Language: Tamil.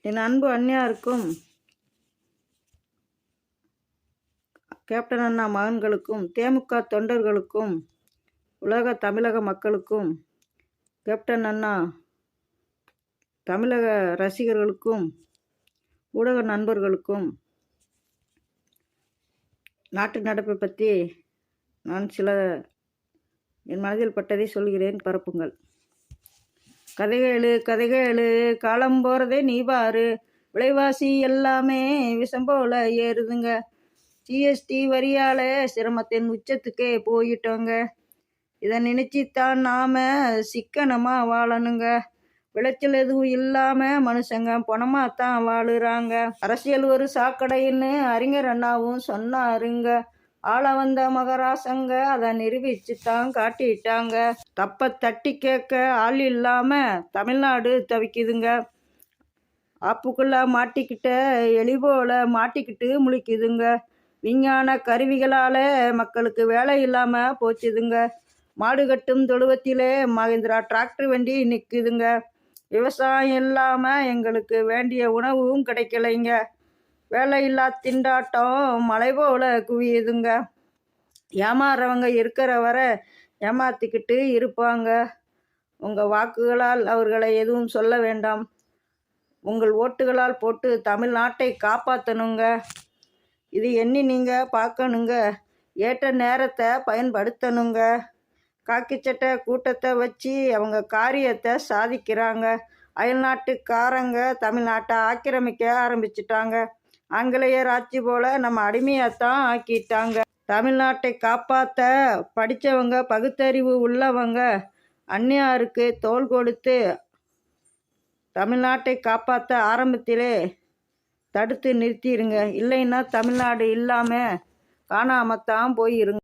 என் அன்பு அண்ணியாருக்கும் கேப்டன் அண்ணா மகன்களுக்கும் தேமுதிக தொண்டர்களுக்கும் உலக தமிழக மக்களுக்கும் கேப்டன் அண்ணா தமிழக ரசிகர்களுக்கும் ஊடக நண்பர்களுக்கும் நாட்டு நடப்பை பற்றி நான் சில என் மனதில் பட்டதை சொல்கிறேன், பரப்புங்கள். கதைகளு காலம் போகிறதே நீ பாரு, விலைவாசி எல்லாமே விஷம் போல ஏறுதுங்க, ஜிஎஸ்டி வரியால் சிரமத்தின் உச்சத்துக்கே போயிட்டோங்க, இதை நினச்சித்தான் நாம் சிக்கனமாக வாழணுங்க, விளைச்சல் எதுவும் இல்லாமல் மனுஷங்க பணமாக தான் வாழுறாங்க, அரசியல் ஒரு சாக்கடைன்னு அறிஞர் அண்ணாவும் சொன்னாருங்க, ஆள வந்த மகராசங்க அதை நிரூபிச்சு தான் காட்டிட்டாங்க, தப்ப தட்டி கேட்க ஆள் இல்லாமல் தமிழ்நாடு தவிக்குதுங்க, ஆப்புக்குள்ளே மாட்டிக்கிட்ட எலி போல மாட்டிக்கிட்டு முழிக்குதுங்க, விஞ்ஞான கருவிகளால் மக்களுக்கு வேலை இல்லாமல் போச்சுதுங்க, மாடு கட்டும் தொழுவத்திலே மஹிந்திரா டிராக்டர் வண்டி நிற்குதுங்க, விவசாயம் இல்லாமல் எங்களுக்கு வேண்டிய உணவும் கிடைக்கலைங்க, வேலையில்லா திண்டாட்டம் மலை போல குவியுதுங்க, ஏமாறவங்க இருக்கிற வரை ஏமாற்றிக்கிட்டு இருப்பாங்க, உங்கள் வாக்குகளால் அவர்களை எதுவும் சொல்ல வேண்டாம், உங்கள் ஓட்டுகளால் போட்டு தமிழ்நாட்டை காப்பாற்றணுங்க, இது எண்ணி நீங்கள் பார்க்கணுங்க, ஏற்ற நேரத்தை பயன்படுத்தணுங்க, காக்கி சட்டை கூட்டத்தை வச்சு அவங்க காரியத்தை சாதிக்கிறாங்க, அயல்நாட்டுக்காரங்க தமிழ்நாட்டை ஆக்கிரமிக்க ஆரம்பிச்சிட்டாங்க, ஆங்கிலேயர் ஆட்சி போல் நம்ம அடிமையாத்தான் ஆக்கிட்டாங்க, தமிழ்நாட்டை காப்பாற்ற படித்தவங்க பகுத்தறிவு உள்ளவங்க அந்நியாருக்கு தோள் கொடுத்து தமிழ்நாட்டை காப்பாற்ற ஆரம்பத்திலே தடுத்து நிறுத்திடுங்க, இல்லைன்னா தமிழ்நாடு இல்லாமல் காணாமத்தான் போயிருங்க.